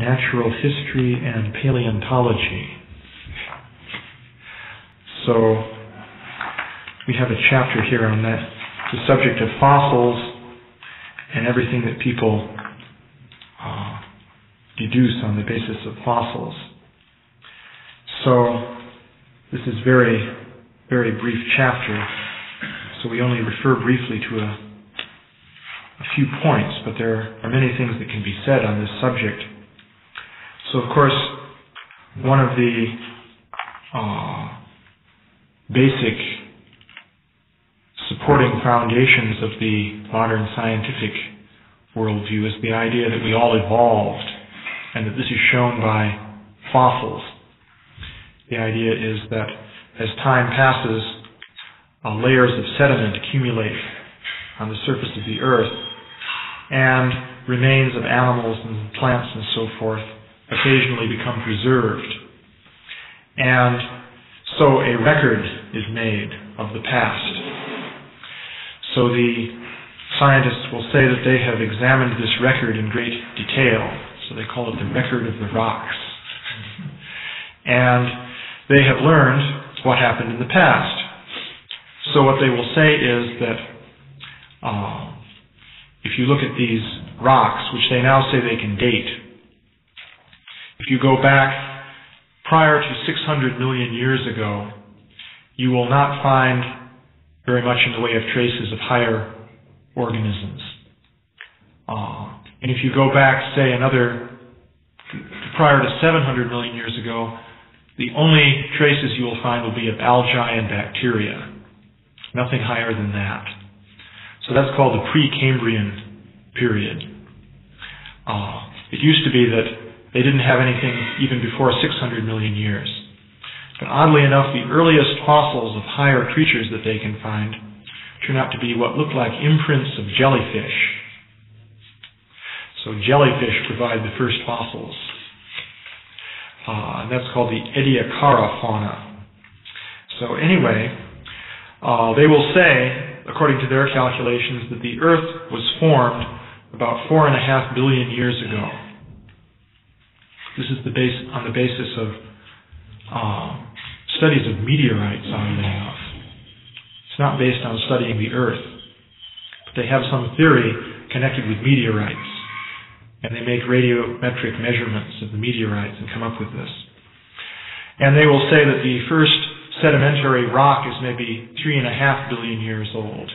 natural history and paleontology. So we have a chapter here on that, the subject of fossils and everything that people deduce on the basis of fossils. So this is very, very brief chapter, so we only refer briefly to a few points, but there are many things that can be said on this subject. So of course, one of the basic supporting foundations of the modern scientific worldview is the idea that we all evolved, and that this is shown by fossils. The idea is that as time passes, layers of sediment accumulate on the surface of the earth, and remains of animals and plants and so forth occasionally become preserved. And so a record is made of the past. So the scientists will say that they have examined this record in great detail. So they call it the record of the rocks. And they have learned what happened in the past. So what they will say is that if you look at these rocks, which they now say they can date, if you go back prior to 600 million years ago, you will not find very much in the way of traces of higher organisms. And if you go back, say, prior to 700 million years ago, the only traces you will find will be of algae and bacteria. Nothing higher than that. So that's called the Precambrian period. It used to be that they didn't have anything even before 600 million years. But oddly enough, the earliest fossils of higher creatures that they can find turn out to be what look like imprints of jellyfish. So jellyfish provide the first fossils. And that's called the Ediacara fauna. So anyway, they will say, according to their calculations, that the Earth was formed about 4.5 billion years ago. This is on the basis of studies of meteorites, oddly enough. It's not based on studying the Earth, but they have some theory connected with meteorites, and they make radiometric measurements of the meteorites and come up with this. And they will say that the first sedimentary rock is maybe 3.5 billion years old.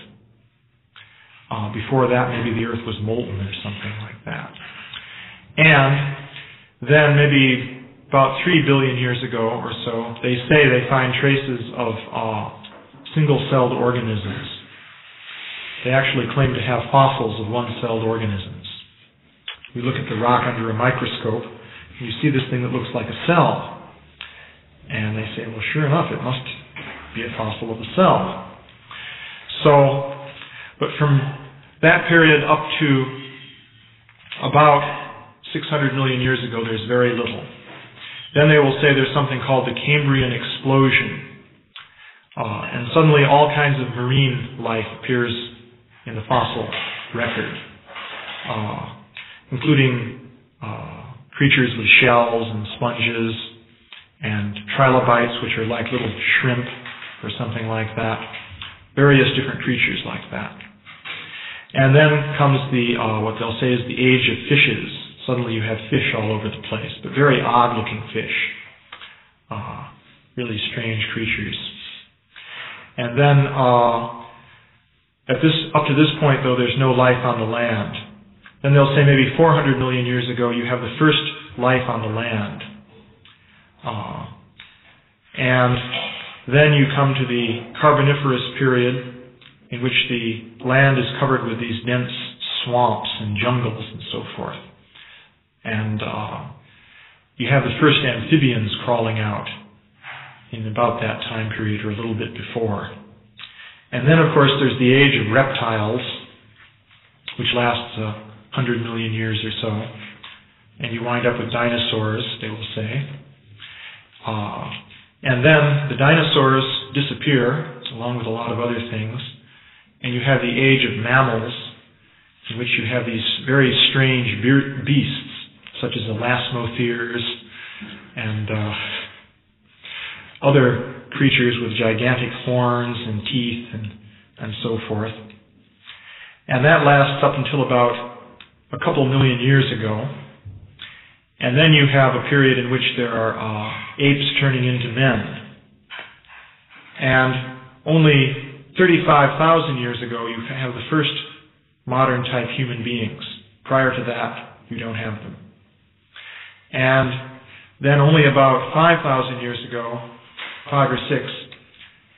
Before that, maybe the Earth was molten or something like that. And then maybe about 3 billion years ago or so, they say they find traces of single-celled organisms. They actually claim to have fossils of one-celled organisms. We look at the rock under a microscope, and you see this thing that looks like a cell. And they say, well, sure enough, it must be a fossil of a cell. So, but from that period up to about 600 million years ago, there's very little. Then they will say there's something called the Cambrian explosion. And suddenly all kinds of marine life appears in the fossil record, including creatures with shells and sponges and trilobites, which are like little shrimp or something like that. Various different creatures like that. And then comes what they'll say is the age of fishes. Suddenly you have fish all over the place, but very odd-looking fish. Really strange creatures. And then up to this point, though, there's no life on the land. Then they'll say maybe 400 million years ago you have the first life on the land. And then you come to the Carboniferous period, in which the land is covered with these dense swamps and jungles and so forth. And you have the first amphibians crawling out in about that time period or a little bit before. And then, of course, there's the age of reptiles, which lasts 100 million years or so. And you wind up with dinosaurs, they will say. And then the dinosaurs disappear, along with a lot of other things. And you have the age of mammals, in which you have these very strange beasts, such as elasmotheres and other creatures with gigantic horns and teeth and so forth. And that lasts up until about a couple million years ago. And then you have a period in which there are apes turning into men. And only 35,000 years ago you have the first modern type human beings. Prior to that, you don't have them. And then only about 5,000 years ago, 5 or 6,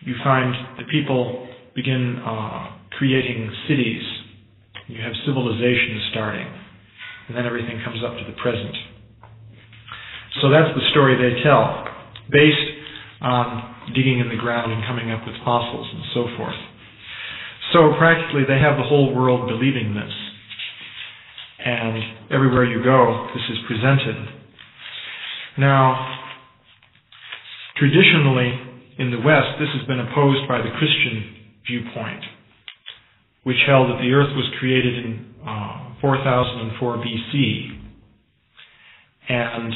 you find that people begin creating cities. You have civilization starting. And then everything comes up to the present. So that's the story they tell, based on digging in the ground and coming up with fossils and so forth. So practically they have the whole world believing this. And everywhere you go, this is presented. Now, traditionally in the West, this has been opposed by the Christian viewpoint, which held that the earth was created in 4004 BC, and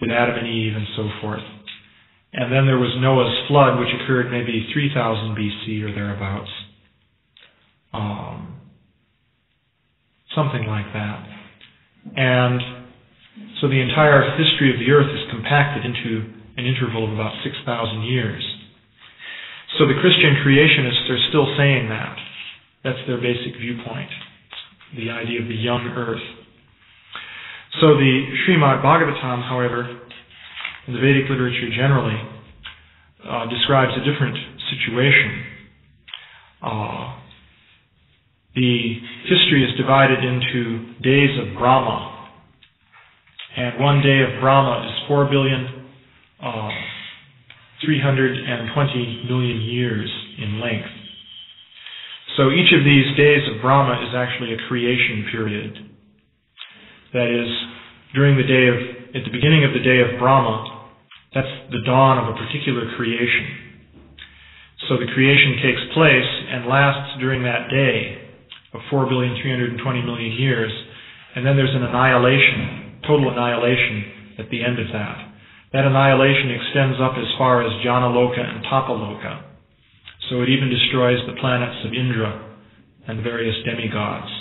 with Adam and Eve and so forth. And then there was Noah's flood, which occurred maybe 3000 BC or thereabouts. Something like that. And so the entire history of the earth is compacted into an interval of about 6,000 years. So the Christian creationists are still saying that. That's their basic viewpoint, the idea of the young earth. So the Śrīmad Bhagavatam, however, in the Vedic literature generally, describes a different situation. The history is divided into days of Brahma, and one day of Brahma is 4,320 million years in length. So each of these days of Brahma is actually a creation period. That is, at the beginning of the day of Brahma, that's the dawn of a particular creation. So the creation takes place and lasts during that day of 4,320 million years, and then there's an annihilation, total annihilation at the end of that. That annihilation extends up as far as Janaloka and Tapaloka. So it even destroys the planets of Indra and the various demigods.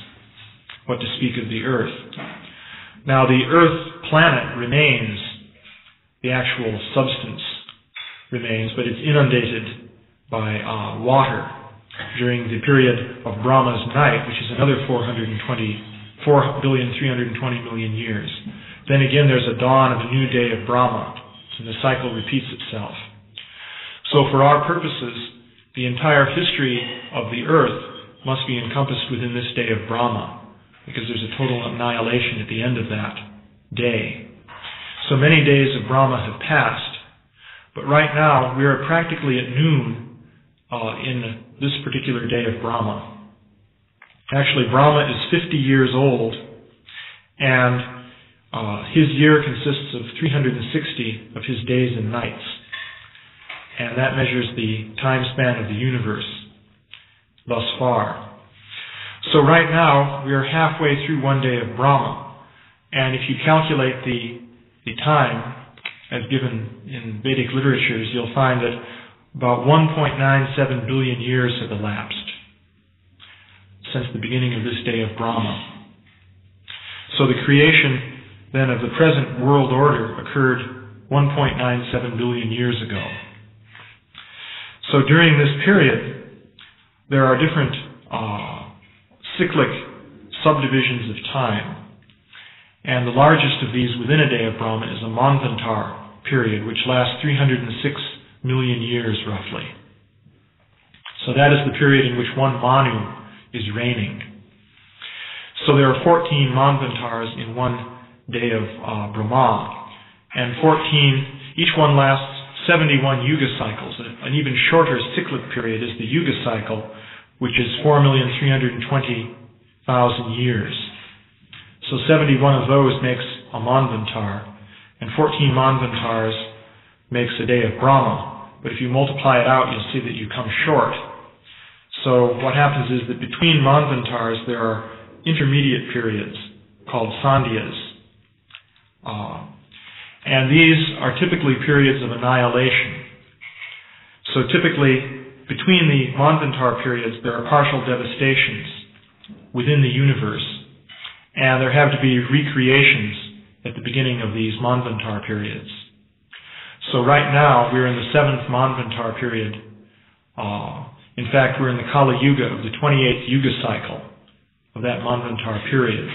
What to speak of the earth. Now the earth planet remains, the actual substance remains, but it's inundated by water during the period of Brahma's night, which is another 4,320 million years. Then again there's a dawn of a new day of Brahma, and the cycle repeats itself. So for our purposes, the entire history of the earth must be encompassed within this day of Brahma, because there's a total annihilation at the end of that day. So many days of Brahma have passed, but right now we are practically at noon in this particular day of Brahma. Actually, Brahma is 50 years old, and his year consists of 360 of his days and nights, and that measures the time span of the universe thus far. So right now, we are halfway through one day of Brahma, and if you calculate the time as given in Vedic literatures, you'll find that about 1.97 billion years have elapsed since the beginning of this day of Brahma. So the creation then of the present world order occurred 1.97 billion years ago. So during this period, there are different cyclic subdivisions of time. And the largest of these within a day of Brahma is a Manvantar period, which lasts 306 million years roughly. So that is the period in which one Manu is reigning. So there are 14 Manvantars in one day of Brahma, and each one lasts 71 Yuga cycles. An even shorter cyclic period is the Yuga cycle, which is 4,320,000 years. So 71 of those makes a Manvantar, and 14 Manvantars makes a day of Brahma. But if you multiply it out, you'll see that you come short. So what happens is that between Manvantars there are intermediate periods called Sandhyas. And these are typically periods of annihilation. So typically, between the Manvantar periods, there are partial devastations within the universe, and there have to be recreations at the beginning of these Manvantar periods. So right now, we're in the 7th Manvantar period. In fact, we're in the Kali Yuga of the 28th Yuga cycle of that Manvantar period.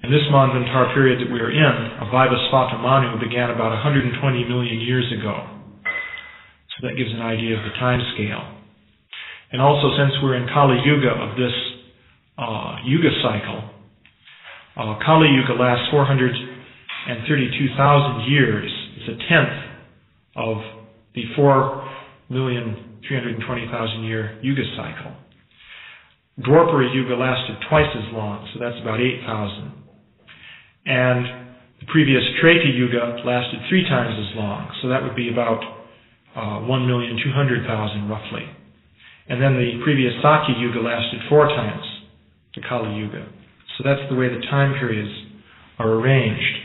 And this Manvantar period that we're in, of Vaivasvata Manu, began about 120 million years ago. So that gives an idea of the time scale. And also, since we're in Kali Yuga of this Yuga cycle, Kali Yuga lasts 432,000 years. It's a tenth of the 4,320,000 year Yuga cycle. Dwapara Yuga lasted twice as long, so that's about 8,000. And the previous Treta Yuga lasted 3 times as long, so that would be about 1,200,000 roughly. And then the previous Sakya Yuga lasted 4 times the Kali Yuga. So that's the way the time periods are arranged.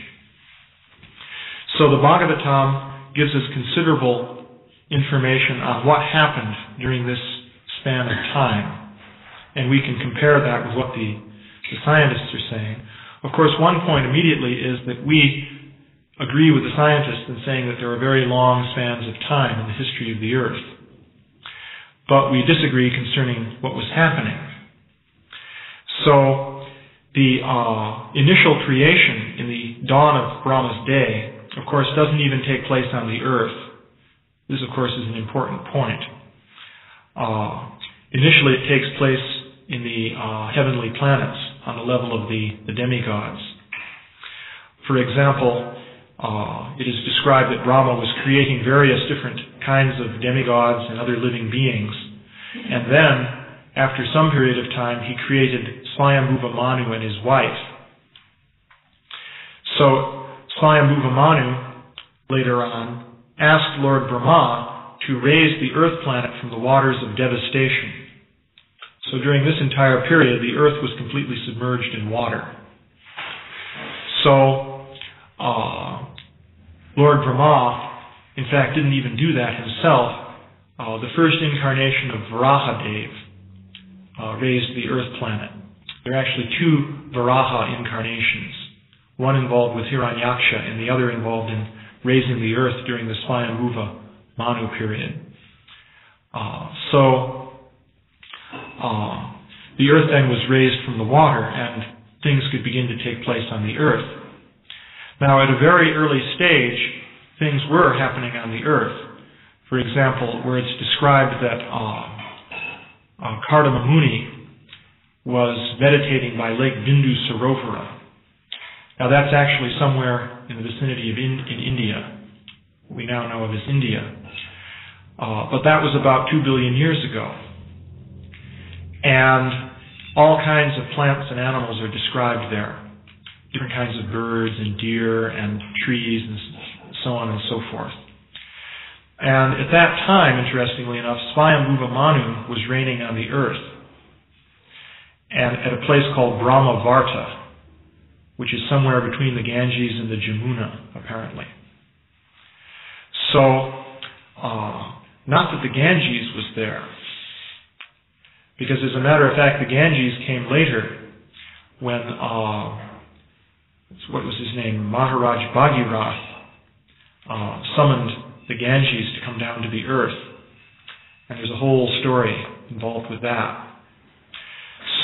So the Bhagavatam gives us considerable information on what happened during this span of time. And we can compare that with what the scientists are saying. Of course, one point immediately is that we agree with the scientists in saying that there are very long spans of time in the history of the Earth. But we disagree concerning what was happening. So, the initial creation in the dawn of Brahma's day, of course, doesn't even take place on the Earth. This, of course, is an important point. Initially, it takes place in the heavenly planets on the level of the demigods. For example, it is described that Brahma was creating various different kinds of demigods and other living beings. And then, after some period of time, he created Swayambhuva Manu and his wife. So, Swayambhuva Manu, later on, asked Lord Brahma to raise the earth planet from the waters of devastation. So during this entire period, the earth was completely submerged in water. So, Lord Brahma, in fact, didn't even do that himself. The first incarnation of Varahadev raised the earth planet. There are actually 2 Varaha incarnations. One involved with Hiranyaksha and the other involved in raising the earth during the Swayambhuva Manu period. The earth then was raised from the water and things could begin to take place on the earth. Now, at a very early stage, things were happening on the earth. For example, where it's described that Kardama Muni was meditating by Lake Bindu Sarovara. Now, that's actually somewhere in the vicinity of in India. What we now know of as India. But that was about 2 billion years ago. And all kinds of plants and animals are described there. Different kinds of birds and deer and trees and so on and so forth. And at that time, interestingly enough, Swayambhuva Manu was reigning on the earth. And at a place called Brahmavarta, which is somewhere between the Ganges and the Jamuna, apparently. So, not that the Ganges was there, because as a matter of fact, the Ganges came later when, what was his name, Maharaj Bhagirath summoned the Ganges to come down to the earth. And there's a whole story involved with that.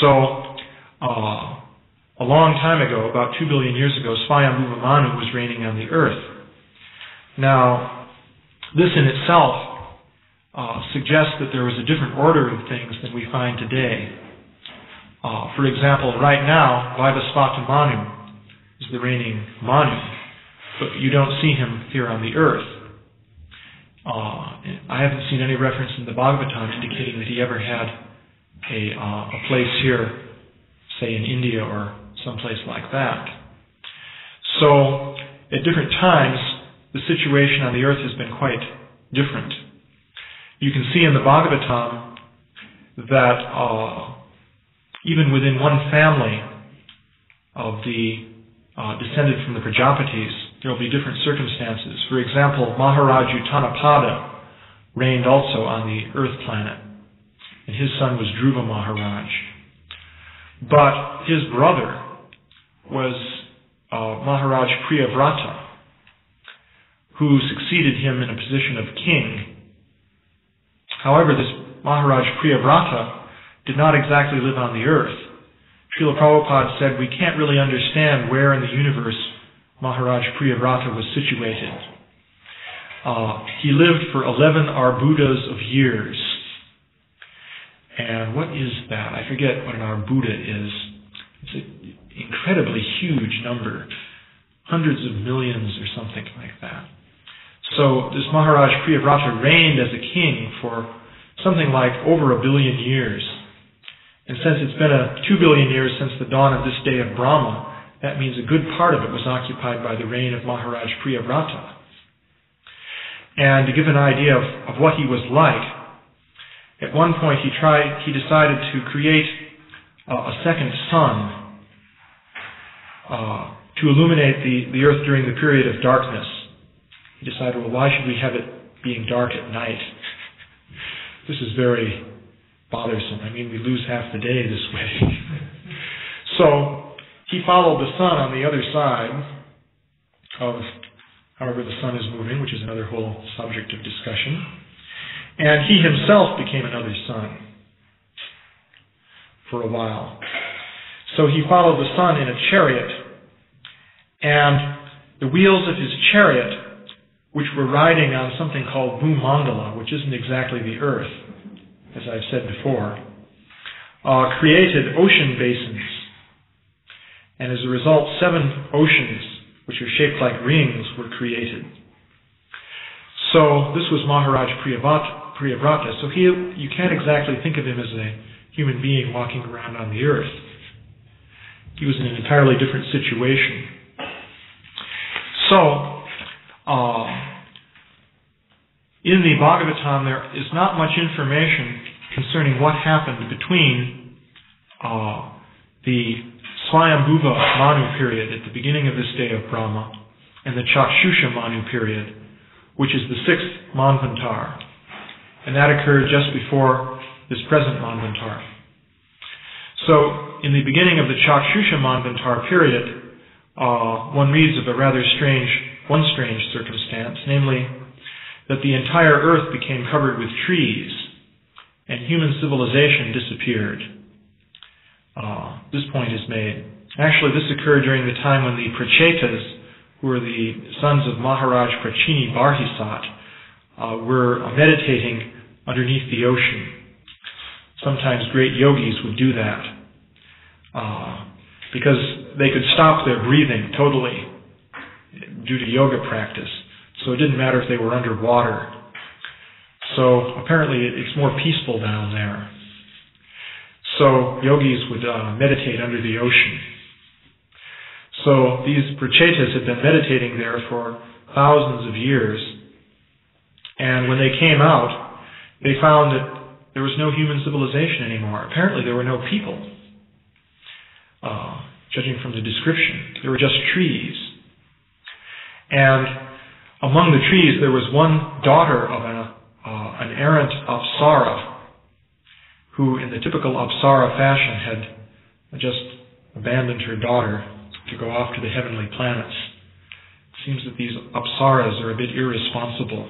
So, a long time ago, about 2 billion years ago, Swayambhuva Manu was reigning on the earth. Now, this in itself suggests that there was a different order of things than we find today. For example, right now, Vaivasvata Manu is the reigning Manu, but you don't see him here on the earth. I haven't seen any reference in the Bhagavatam indicating that he ever had a place here, say in India or someplace like that. So, at different times, the situation on the earth has been quite different. You can see in the Bhagavatam that even within one family of the descended from the Prajapatis, there will be different circumstances. For example, Maharaj Utanapada reigned also on the earth planet, and his son was Dhruva Maharaj. But his brother was Maharaj Priyavrata, who succeeded him in a position of king. However, this Maharaj Priyavrata did not exactly live on the earth. Śrīla Prabhupāda said we can't really understand where in the universe Maharaj Priyavrata was situated. He lived for 11 arbudas of years. And what is that? I forget what an arbuda is. It's an incredibly huge number. Hundreds of millions or something like that. So this Maharaj Priyavrata reigned as a king for something like over 1 billion years. And since it's been 2 billion years since the dawn of this day of Brahma, that means a good part of it was occupied by the reign of Maharaj Priyavrata. And to give an idea of what he was like, at one point he decided to create a second sun to illuminate the earth during the period of darkness. He decided, well, why should we have it being dark at night? This is very bothersome. I mean, we lose half the day this way. So he followed the sun on the other side of however the sun is moving, which is another whole subject of discussion. And he himself became another sun for a while. So he followed the sun in a chariot, and the wheels of his chariot, which were riding on something called Bhumandala, which isn't exactly the earth, as I've said before, created ocean basins. And as a result, 7 oceans, which are shaped like rings, were created. So this was Maharaj Priyavrata. So you can't exactly think of him as a human being walking around on the earth. He was in an entirely different situation. So, in the Bhagavatam, there is not much information concerning what happened between the Swayambhuva Manu period at the beginning of this day of Brahma and the Chakshusha Manu period, which is the 6th Manvantar. And that occurred just before this present Manvantar. So, in the beginning of the Chakshusha Manvantar period, one reads of a rather strange circumstance, namely that the entire earth became covered with trees and human civilization disappeared. This point is made. Actually, this occurred during the time when the Prachetas, who were the sons of Maharaj Prachini Barhisat, were meditating underneath the ocean. Sometimes great yogis would do that because they could stop their breathing totally due to yoga practice. So it didn't matter if they were underwater. So apparently it's more peaceful down there. So yogis would meditate under the ocean. So these Prachetas had been meditating there for thousands of years. And when they came out, they found that there was no human civilization anymore. Apparently there were no people. Judging from the description, there were just trees. And among the trees there was one daughter of an errant Apsara, who in the typical Apsara fashion had just abandoned her daughter to go off to the heavenly planets. It seems that these Apsaras are a bit irresponsible.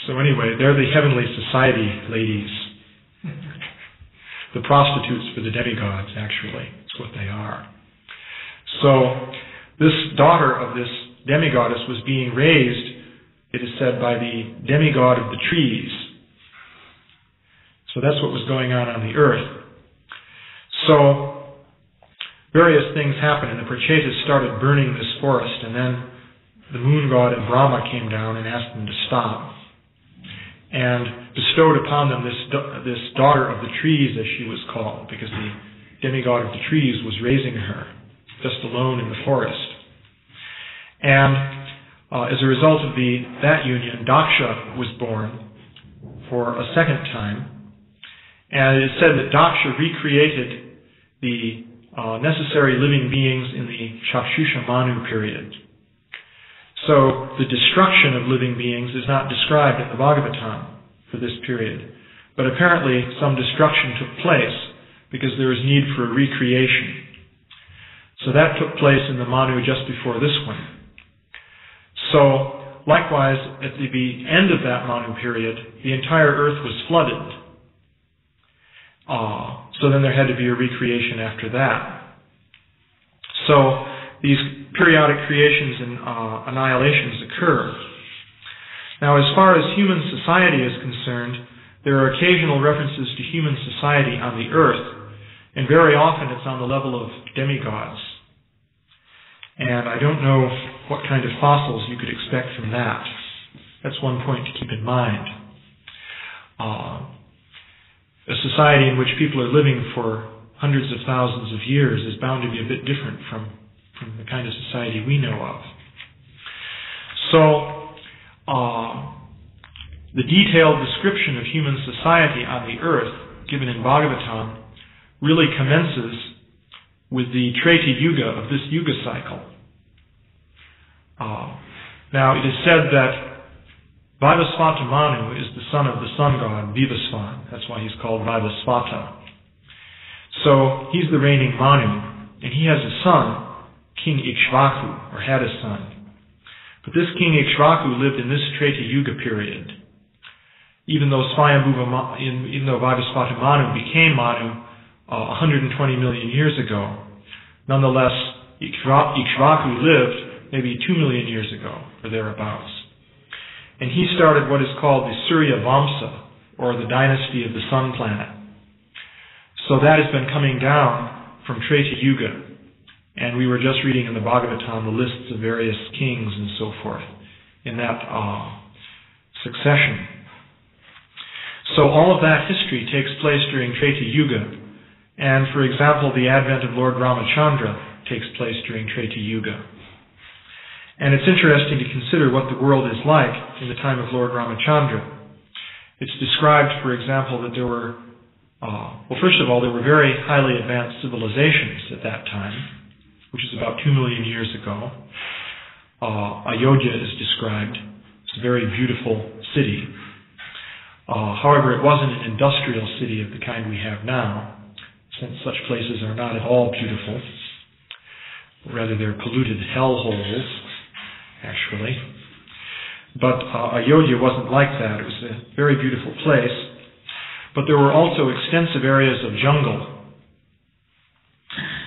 So anyway, they're the heavenly society ladies. The prostitutes for the demigods, actually. That's what they are. So this daughter of this demigoddess was being raised, it is said, by the demigod of the trees. So that's what was going on the earth. So various things happened, and the Prachetas started burning this forest, and then the moon god and Brahma came down and asked them to stop, and bestowed upon them this daughter of the trees, as she was called, because the demigod of the trees was raising her just alone in the forest. And as a result of that union, Daksha was born for a second time. And it is said that Daksha recreated the necessary living beings in the Chakshusha Manu period. So the destruction of living beings is not described in the Bhagavatam for this period. But apparently some destruction took place because there was need for a recreation. So that took place in the Manu just before this one. So likewise, at the end of that Manu period, the entire earth was flooded. So then there had to be a recreation after that. So these periodic creations and annihilations occur. Now, as far as human society is concerned, there are occasional references to human society on the earth, and very often it's on the level of demigods. And I don't know what kind of fossils you could expect from that. That's one point to keep in mind. A society in which people are living for hundreds of thousands of years is bound to be a bit different from the kind of society we know of. So, the detailed description of human society on the earth, given in Bhagavatam, really commences with the Treta Yuga of this Yuga cycle. Now, it is said that Vaivasvata Manu is the son of the sun god, Vivasvan. That's why he's called Vaivasvata. So, he's the reigning Manu, and he has a son, King Ikshvaku, or had a son. But this King Ikshvaku lived in this Treta Yuga period. Even though Vaivasvata Manu became Manu 120 million years ago, nonetheless, Ikshvaku lived maybe 2 million years ago, or thereabouts. And he started what is called the Surya Vamsa, or the dynasty of the sun planet. So that has been coming down from Treta Yuga. And we were just reading in the Bhagavatam the lists of various kings and so forth in that succession. So all of that history takes place during Treta Yuga. And for example, the advent of Lord Ramachandra takes place during Treta Yuga. And it's interesting to consider what the world is like in the time of Lord Ramachandra. It's described, for example, that there were, first of all, there were very highly advanced civilizations at that time, which is about 2 million years ago. Ayodhya is described as a very beautiful city. However, it wasn't an industrial city of the kind we have now, since such places are not at all beautiful. Rather, they're polluted hellholes, actually. But Ayodhya wasn't like that. It was a very beautiful place. But there were also extensive areas of jungle.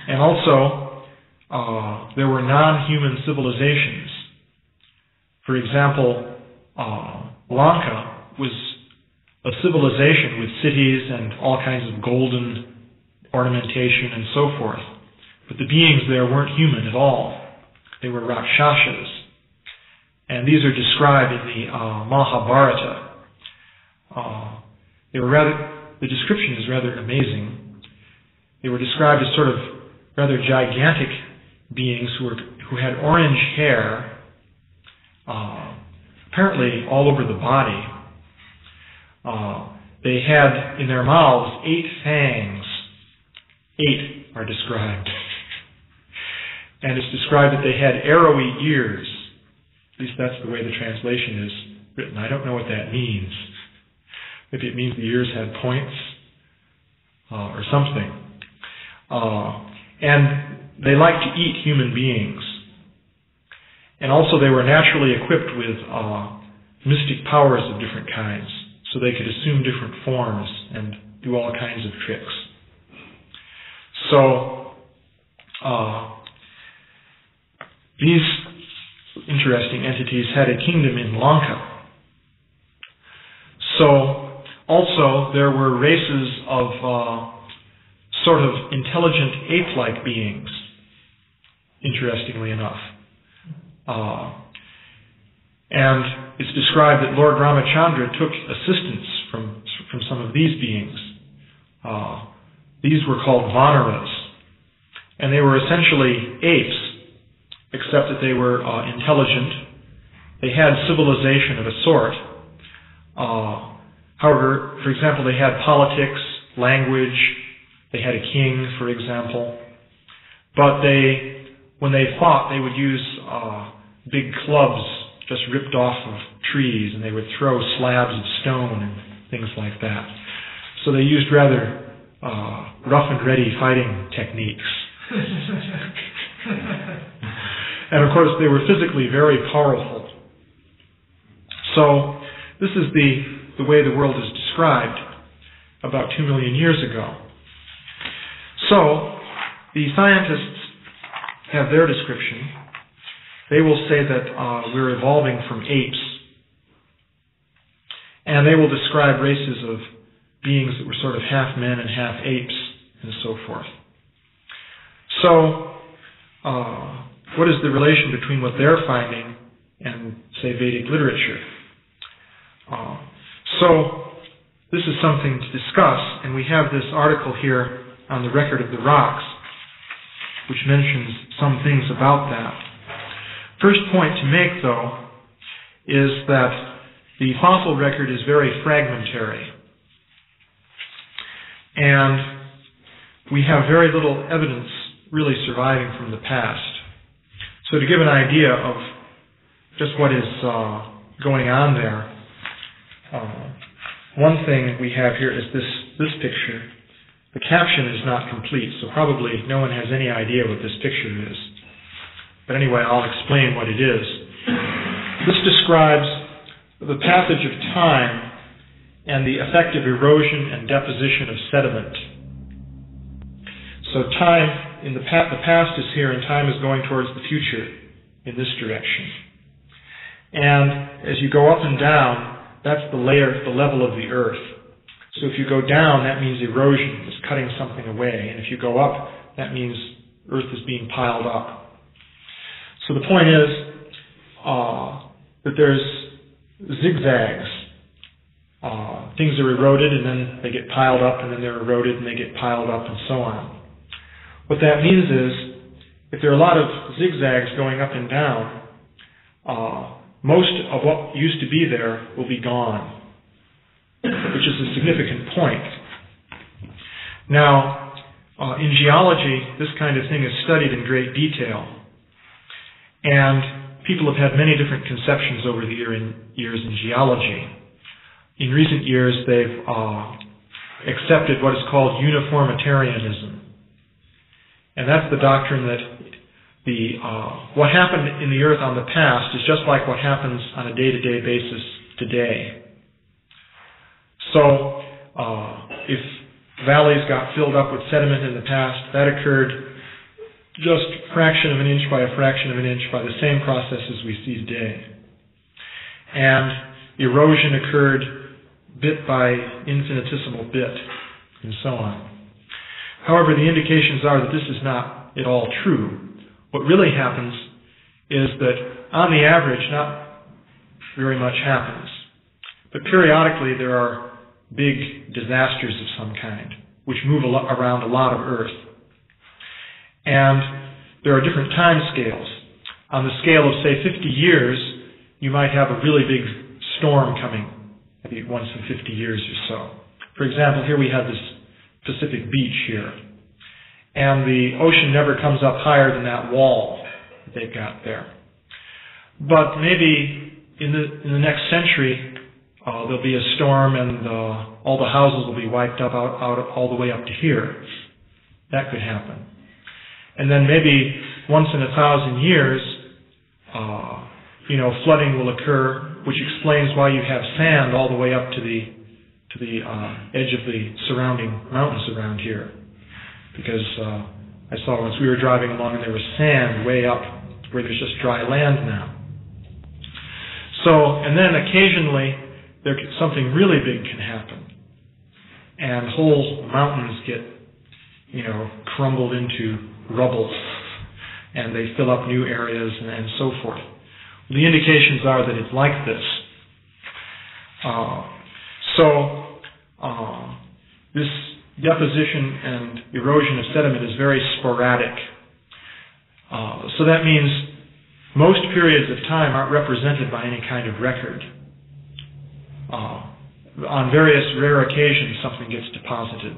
And also, there were non-human civilizations. For example, Lanka was a civilization with cities and all kinds of golden ornamentation and so forth. But the beings there weren't human at all. They were Rakshasas. And these are described in the Mahabharata. The description is rather amazing. They were described as sort of rather gigantic beings who had orange hair, apparently all over the body. They had in their mouths 8 fangs. 8 are described. And it's described that they had arrowy ears. At least that's the way the translation is written. I don't know what that means. Maybe it means the ears had points or something. And they liked to eat human beings. And also they were naturally equipped with mystic powers of different kinds, so they could assume different forms and do all kinds of tricks. So, these interesting entities had a kingdom in Lanka. So, also, there were races of sort of intelligent ape-like beings, interestingly enough. And it's described that Lord Ramachandra took assistance from some of these beings. These were called Vanaras. And they were essentially apes, except that they were intelligent. They had civilization of a sort. However, for example, they had politics, language. They had a king, for example. But when they fought, they would use big clubs just ripped off of trees, and they would throw slabs of stone and things like that. So they used rather rough and ready fighting techniques. And of course, they were physically very powerful. So this is the way the world is described about 2 million years ago. So the scientists have their description. They will say that we're evolving from apes. And they will describe races of beings that were sort of half men and half apes and so forth. So what is the relation between what they're finding and, say, Vedic literature? So this is something to discuss, and we have this article here on the record of the rocks, which mentions some things about that. First point to make, though, is that the fossil record is very fragmentary. And we have very little evidence really surviving from the past. So to give an idea of just what is going on there, one thing we have here is this picture. The caption is not complete, so probably no one has any idea what this picture is. But anyway, I'll explain what it is. This describes the passage of time and the effect of erosion and deposition of sediment. So time, in the past is here, and time is going towards the future in this direction. And as you go up and down, that's the level of the earth. So if you go down, that means erosion is cutting something away. And if you go up, that means earth is being piled up. So the point is that there's zigzags. Things are eroded, and then they get piled up, and then they're eroded, and they get piled up, and so on. What that means is, if there are a lot of zigzags going up and down, most of what used to be there will be gone, which is a significant point. Now, in geology, this kind of thing is studied in great detail, and people have had many different conceptions over the years in geology. In recent years, they've accepted what is called uniformitarianism. And that's the doctrine that what happened in the earth on the past is just like what happens on a day-to-day basis today. So, if valleys got filled up with sediment in the past, that occurred just a fraction of an inch by a fraction of an inch by the same processes we see today. And erosion occurred bit by infinitesimal bit, and so on. However, the indications are that this is not at all true. What really happens is that, on the average, not very much happens. But periodically there are big disasters of some kind, which move around a lot of Earth. And there are different time scales. On the scale of, say, 50 years, you might have a really big storm coming, maybe once in 50 years or so. For example, here we have this Pacific beach here. And the ocean never comes up higher than that wall that they've got there. But maybe in the next century, there'll be a storm and all the houses will be wiped up out all the way up to here. That could happen. And then maybe once in 1,000 years, flooding will occur, which explains why you have sand all the way up to the edge of the surrounding mountains around here. Because I saw once we were driving along and there was sand way up where there's just dry land now. So, and then occasionally something really big can happen. And whole mountains get, crumbled into rubble. And they fill up new areas and so forth. The indications are that it's like this. This deposition and erosion of sediment is very sporadic. So that means most periods of time aren't represented by any kind of record. On various rare occasions, something gets deposited.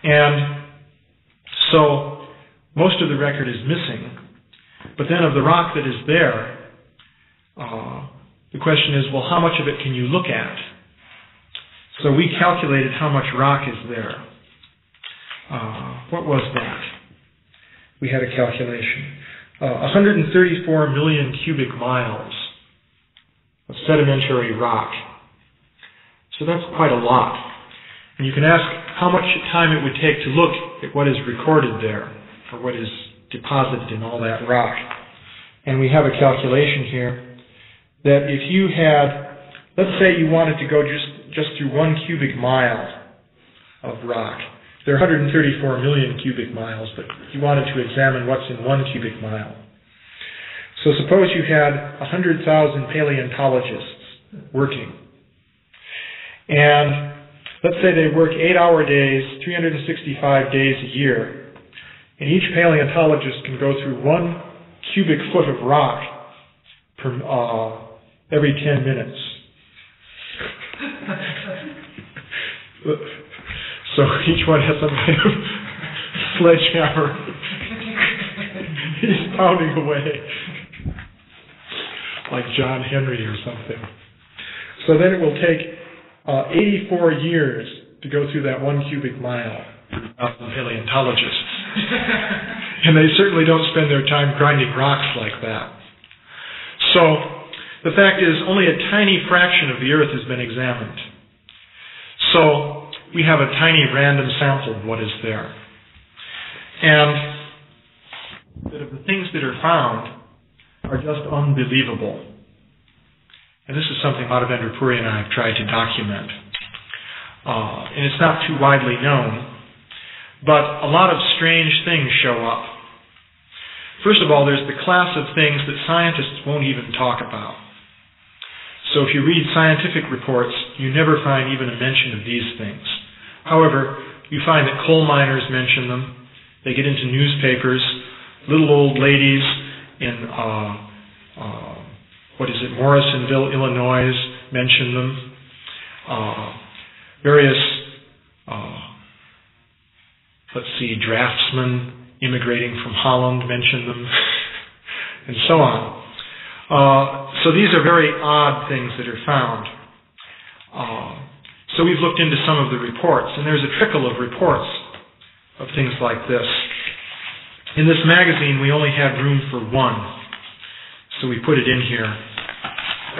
And so most of the record is missing. But then of the rock that is there, the question is, well, how much of it can you look at? So we calculated how much rock is there. What was that? We had a calculation. 134 million cubic miles of sedimentary rock. So that's quite a lot. And you can ask how much time it would take to look at what is recorded there, or what is deposited in all that rock. And we have a calculation here that if you had, let's say you wanted to go just through 1 cubic mile of rock. There are 134 million cubic miles, but you wanted to examine what's in 1 cubic mile. So suppose you had 100,000 paleontologists working. And let's say they work 8-hour days, 365 days a year. And each paleontologist can go through 1 cubic foot of rock every 10 minutes. So each one has some kind of sledgehammer. He's pounding away like John Henry or something. So then it will take 84 years to go through that 1 cubic mile of paleontologists. And they certainly don't spend their time grinding rocks like that. So the fact is, only a tiny fraction of the Earth has been examined. So we have a tiny random sample of what is there. And that of the things that are found are just unbelievable. And this is something Madhavendra Puri and I have tried to document. And it's not too widely known, but a lot of strange things show up. First of all, there's the class of things that scientists won't even talk about. So if you read scientific reports, you never find even a mention of these things. However, you find that coal miners mention them. They get into newspapers. Little old ladies in, Morrisonville, Illinois, mention them. Various, draftsmen immigrating from Holland mention them, and so on. So these are very odd things that are found. So we've looked into some of the reports, and there's a trickle of reports of things like this. In this magazine, we only had room for one, so we put it in here.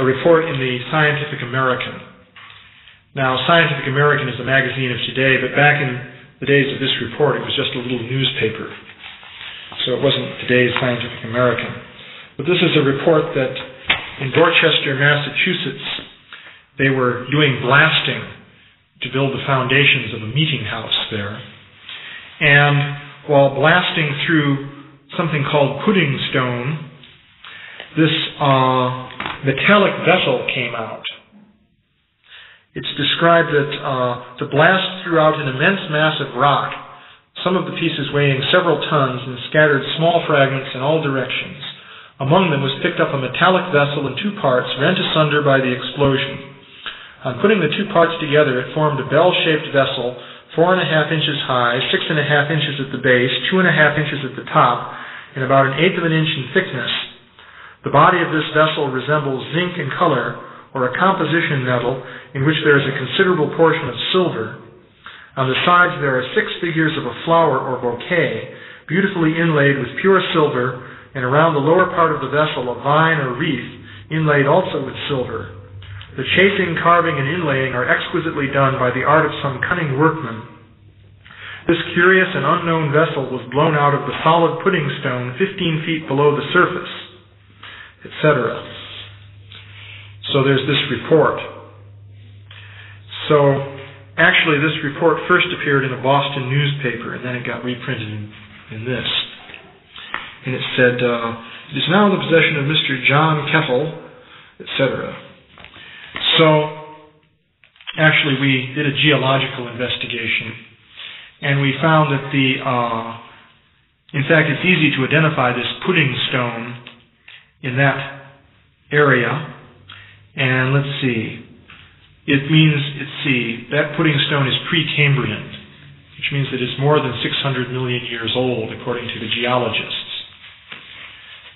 A report in the Scientific American. Now, Scientific American is a magazine of today, but back in the days of this report, it was just a little newspaper. So it wasn't today's Scientific American. But this is a report that in Dorchester, Massachusetts, they were doing blasting to build the foundations of a meeting house there. And while blasting through something called pudding stone, this metallic vessel came out. It's described that the blast threw out an immense mass of rock, some of the pieces weighing several tons, and scattered small fragments in all directions. Among them was picked up a metallic vessel in 2 parts, rent asunder by the explosion. On putting the 2 parts together, it formed a bell-shaped vessel, 4.5 inches high, 6.5 inches at the base, 2.5 inches at the top, and about 1/8 of an inch in thickness. The body of this vessel resembles zinc in color, or a composition metal in which there is a considerable portion of silver. On the sides there are 6 figures of a flower or bouquet, beautifully inlaid with pure silver, and around the lower part of the vessel a vine or wreath, inlaid also with silver. The chasing, carving, and inlaying are exquisitely done by the art of some cunning workman. This curious and unknown vessel was blown out of the solid pudding stone 15 feet below the surface, etc. So there's this report. So actually this report first appeared in a Boston newspaper, and then it got reprinted in this. And it said, it is now in the possession of Mr. John Kettle, etc. So actually we did a geological investigation, and we found that in fact it's easy to identify this pudding stone in that area. And let's see, that pudding stone is pre-Cambrian. which means that it's more than 600 million years old, according to the geologists.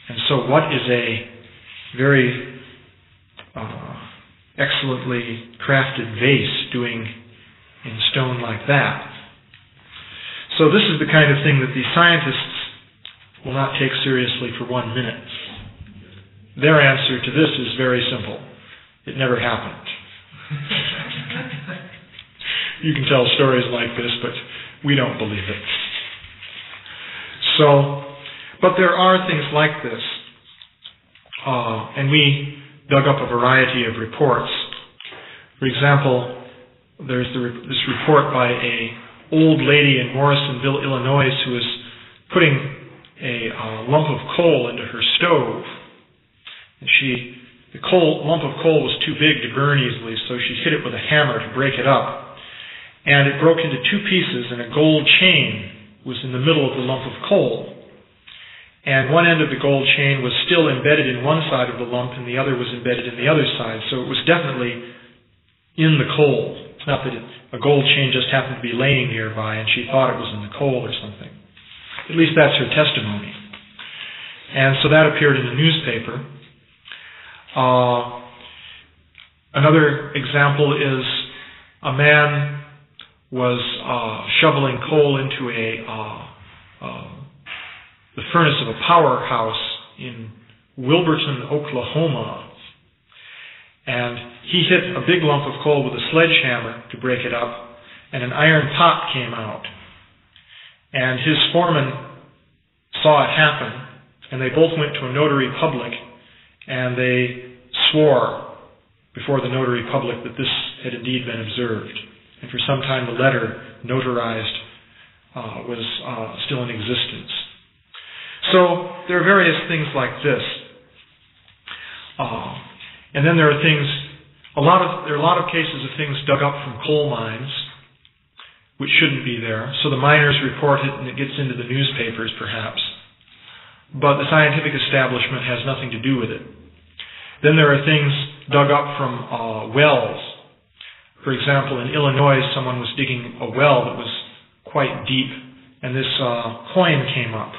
And so what is a very excellently crafted vase doing in stone like that? So this is the kind of thing that the scientists will not take seriously for 1 minute. Their answer to this is very simple. It never happened. You can tell stories like this, but we don't believe it. So, but there are things like this. And we dug up a variety of reports. For example, there's this report by an old lady in Morrisonville, Illinois, who was putting a lump of coal into her stove. And the lump of coal was too big to burn easily, so she hit it with a hammer to break it up. And it broke into 2 pieces, and a gold chain was in the middle of the lump of coal. And one end of the gold chain was still embedded in one side of the lump, and the other was embedded in the other side. So it was definitely in the coal. It's not that a gold chain just happened to be laying nearby, and she thought it was in the coal or something. At least that's her testimony. And so that appeared in the newspaper. Another example is a man was shoveling coal into the furnace of a powerhouse in Wilburton, Oklahoma. And he hit a big lump of coal with a sledgehammer to break it up, and an iron pot came out. And his foreman saw it happen, and they both went to a notary public, and they swore before the notary public that this had indeed been observed. And for some time the letter notarized was still in existence. So there are various things like this. And then there are things, there are a lot of cases of things dug up from coal mines, which shouldn't be there. So the miners report it and it gets into the newspapers perhaps. But the scientific establishment has nothing to do with it. Then there are things dug up from wells. For example, in Illinois, someone was digging a well that was quite deep, and this coin came up.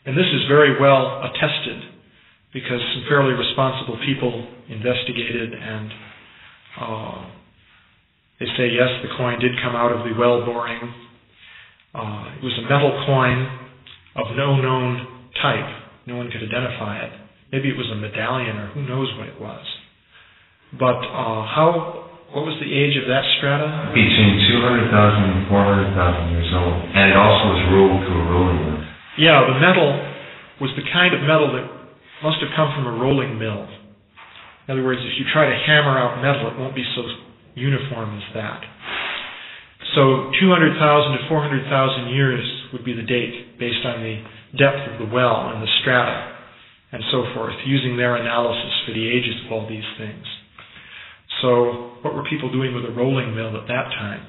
And this is very well attested, because some fairly responsible people investigated, and they say, yes, the coin did come out of the well boring. It was a metal coin of no known type. No one could identify it. Maybe it was a medallion, or who knows what it was. But what was the age of that strata? Between 200,000 and 400,000 years old. And it also was rolled to a rolling mill. Yeah, the metal was the kind of metal that must have come from a rolling mill. In other words, if you try to hammer out metal, it won't be so uniform as that. So 200,000 to 400,000 years would be the date based on the depth of the well and the strata and so forth, using their analysis for the ages of all these things. So what were people doing with a rolling mill at that time?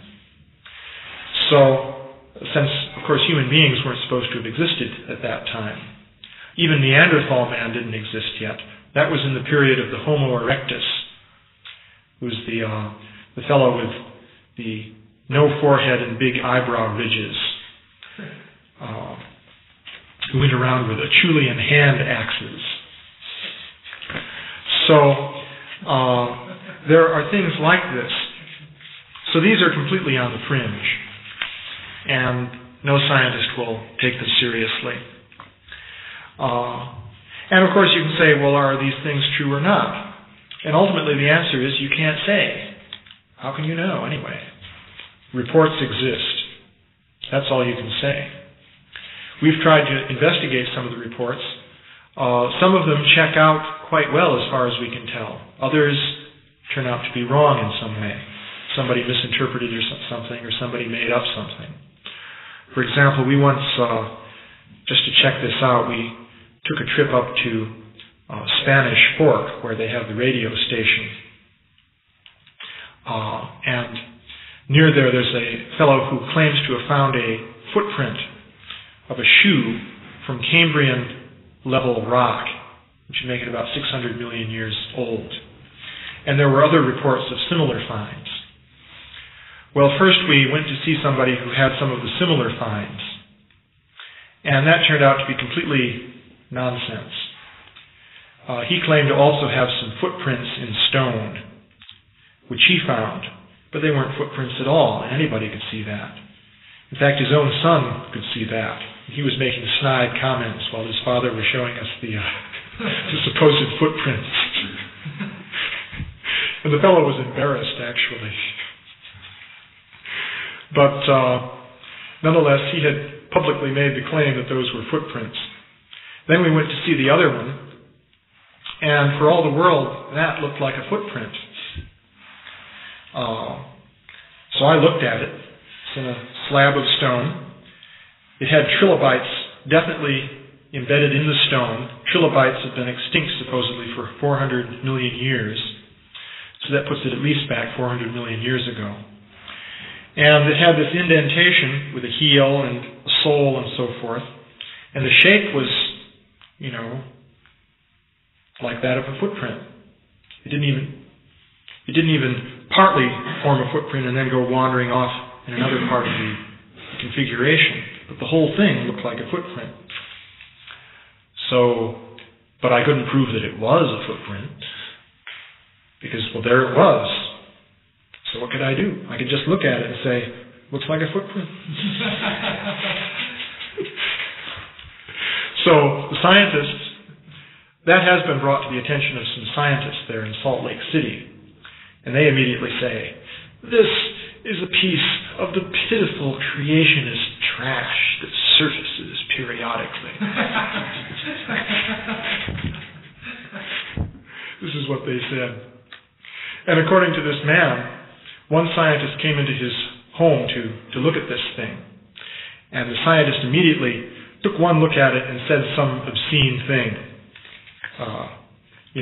So, since, of course, human beings weren't supposed to have existed at that time, even Neanderthal man didn't exist yet. That was in the period of the Homo erectus, who's the fellow with the no forehead and big eyebrow ridges, who went around with Acheulean hand axes. So, there are things like this. So these are completely on the fringe, and no scientist will take this seriously. And of course you can say, well, are these things true or not? And ultimately the answer is you can't say. How can you know anyway? Reports exist. That's all you can say. We've tried to investigate some of the reports. Some of them check out quite well as far as we can tell. Others turn out to be wrong in some way. Somebody misinterpreted something, or somebody made up something. For example, we once, just to check this out, we took a trip up to Spanish Fork, where they have the radio station. And near there's a fellow who claims to have found a footprint of a shoe from Cambrian-level rock, which would make it about 600 million years old. And there were other reports of similar finds. Well, first we went to see somebody who had some of the similar finds. And that turned out to be completely nonsense. He claimed to also have some footprints in stone, which he found, but they weren't footprints at all, and anybody could see that. In fact, his own son could see that. He was making snide comments while his father was showing us the supposed footprints. And the fellow was embarrassed, actually. But nonetheless, he had publicly made the claim that those were footprints. Then we went to see the other one, and for all the world, that looked like a footprint. So I looked at it. It's in a slab of stone. It had trilobites definitely embedded in the stone. Trilobites have been extinct supposedly for 400 million years. So that puts it at least back 400 million years ago. And it had this indentation with a heel and a sole and so forth. And the shape was, like that of a footprint. It didn't even partly form a footprint and then go wandering off in another part of the configuration. But the whole thing looked like a footprint. But I couldn't prove that it was a footprint. Because, well, there it was. So what could I do? I could just look at it and say, looks like a footprint. So the scientists, that has been brought to the attention of some scientists there in Salt Lake City. And they immediately say, this is a piece of the pitiful creationist trash that surfaces periodically. This is what they said. And according to this man, one scientist came into his home to look at this thing. And the scientist immediately took one look at it and said some obscene thing.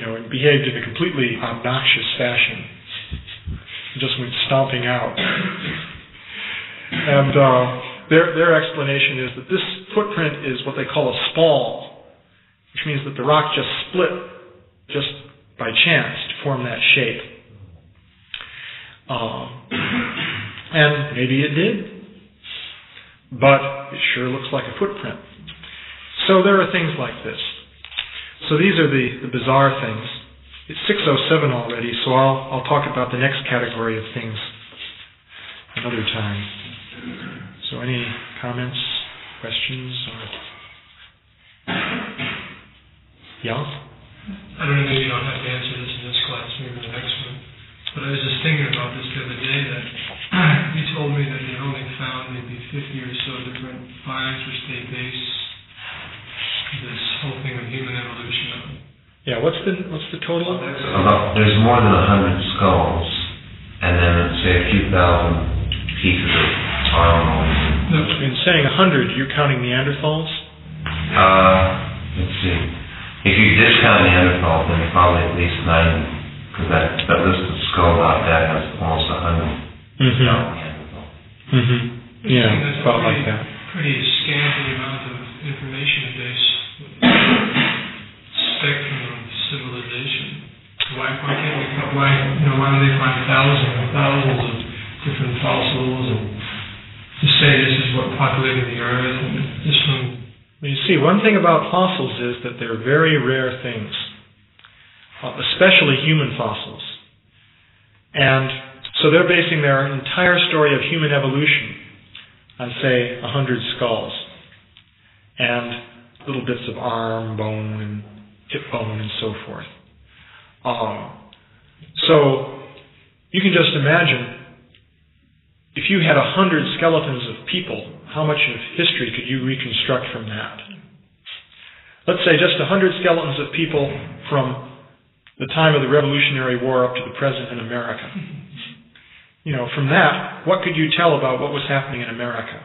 And behaved in a completely obnoxious fashion. Just went stomping out. And their explanation is that this footprint is what they call a spall, which means that the rock just split just by chance to form that shape. And maybe it did, but it sure looks like a footprint. So there are things like this. So these are the bizarre things. It's 6:07 already, so I'll talk about the next category of things another time. So any comments, questions, or... Yeah? I don't know, maybe you don't have to answer this in this class, maybe the next one. But I was just thinking about this the other day, that you told me that you only found maybe 50 or so different finds which they base this whole thing of human evolution on. Yeah, what's the total? There's more than 100 skulls, and then say a few thousand pieces of arm bones. In saying 100, you're counting Neanderthals? Let's see. If you discount Neanderthals, then probably at least 90, because that list of skulls out there has almost 100 Neanderthals. Mm-hmm. Yeah, about like that. Pretty scanty amount of information to base spectrum of civilization. Why don't they find thousands and thousands of different fossils and to say this is what populated the earth and this one? You see, one thing about fossils is that they're very rare things, especially human fossils. And so they're basing their entire story of human evolution on, say, 100 skulls and little bits of arm, bone, and hip bone, and so forth. So you can just imagine, if you had 100 skeletons of people, how much of history could you reconstruct from that? Let's say just 100 skeletons of people from the time of the Revolutionary War up to the present in America. From that, what could you tell about what was happening in America?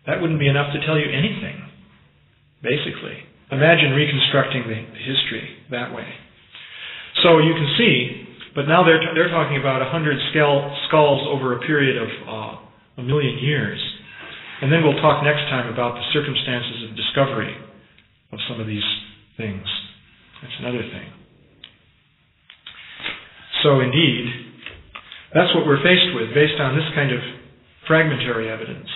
That wouldn't be enough to tell you anything, basically. Imagine reconstructing the history that way. So you can see, but now they're talking about 100 skulls over a period of 1 million years. And then we'll talk next time about the circumstances of discovery of some of these things. That's another thing. So indeed, That's what we're faced with based on this kind of fragmentary evidence.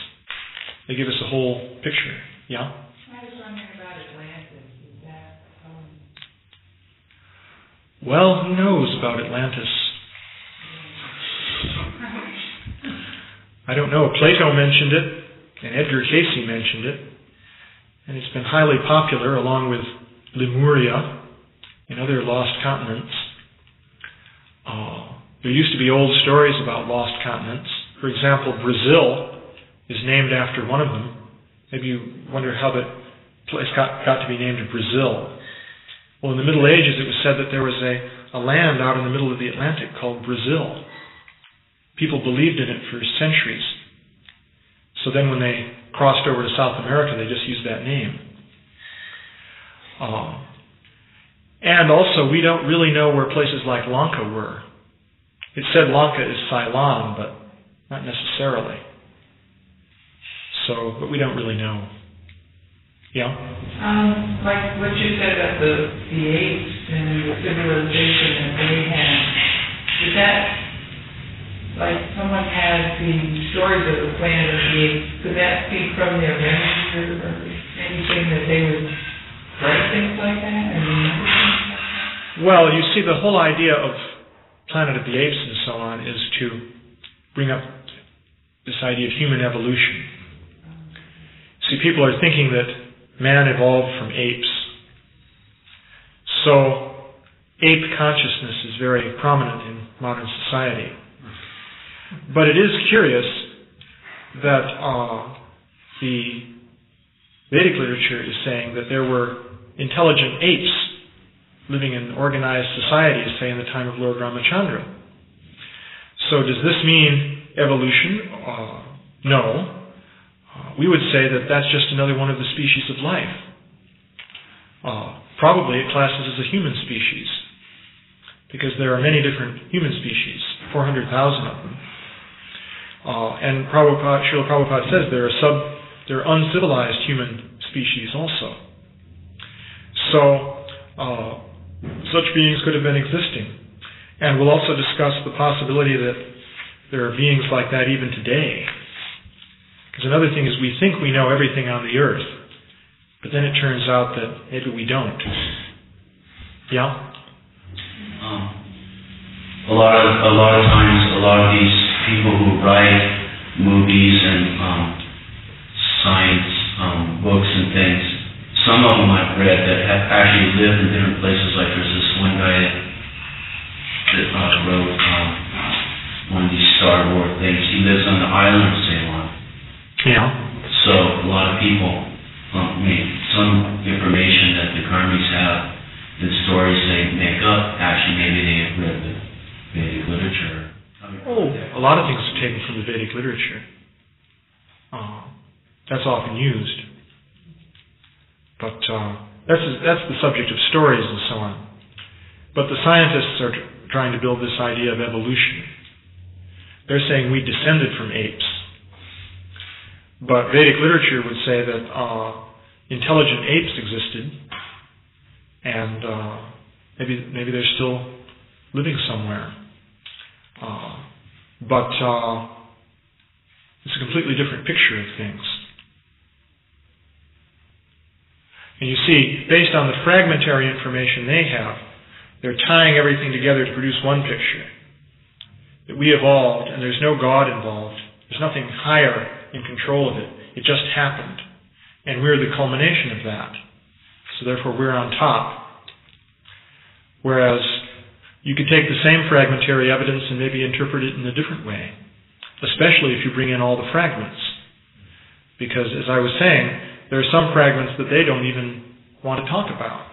They give us a whole picture. Yeah? I was wondering about Atlantis. Is that... Well, who knows about Atlantis? I don't know. Plato mentioned it, and Edgar Cayce mentioned it, and it's been highly popular along with Lemuria and other lost continents. There used to be old stories about lost continents. For example, Brazil is named after one of them. Maybe you wonder how the place got to be named Brazil. Well, in the Middle Ages, it was said that there was a land out in the middle of the Atlantic called Brazil. People believed in it for centuries. So then when they crossed over to South America, they just used that name. And also, we don't really know where places like Lanka were. It said Lanka is Ceylon, but not necessarily. But we don't really know. Yeah? Like what you said about the apes and the civilization that they had, did that, like someone had the stories of the planet of the apes, could that be from their memory or anything that they would write things like that and remember things like that? Well, you see, the whole idea of Planet of the Apes and so on is to bring up this idea of human evolution. See, people are thinking that man evolved from apes. So, ape consciousness is very prominent in modern society. But it is curious that the Vedic literature is saying that there were intelligent apes living in organized societies, say in the time of Lord Ramachandra. So does this mean evolution? No. We would say that that's just another one of the species of life. Probably it classes as a human species, because there are many different human species, 400,000 of them. And Śrīla Prabhupāda says there are uncivilized human species also. So such beings could have been existing. And we'll also discuss the possibility that there are beings like that even today. Because another thing is we think we know everything on the earth, but then it turns out that maybe we don't. Yeah? A lot of times, a lot of these people who write movies and science books and things, some of them I've read that have actually lived in different places. Like there's this one guy that wrote one of these Star Wars things. He lives on the island of Ceylon. Yeah. So a lot of people, some information that the karmis have, the stories they make up, actually maybe they have read the Vedic literature. A lot of things are taken from the Vedic literature. That's often used. But that's the subject of stories and so on. But the scientists are trying to build this idea of evolution. They're saying we descended from apes. But Vedic literature would say that intelligent apes existed, and maybe they're still living somewhere. But it's a completely different picture of things. And you see, based on the fragmentary information they have, they're tying everything together to produce one picture. That we evolved, and there's no God involved. There's nothing higher in control of it. It just happened. And we're the culmination of that. So therefore we're on top. Whereas you could take the same fragmentary evidence and maybe interpret it in a different way. Especially if you bring in all the fragments. Because as I was saying, there are some fragments that they don't even want to talk about.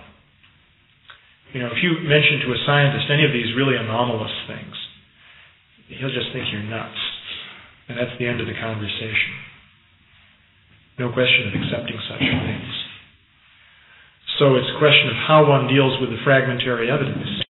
You know, if you mention to a scientist any of these really anomalous things, he'll just think you're nuts. And that's the end of the conversation. No question of accepting such things. So it's a question of how one deals with the fragmentary evidence.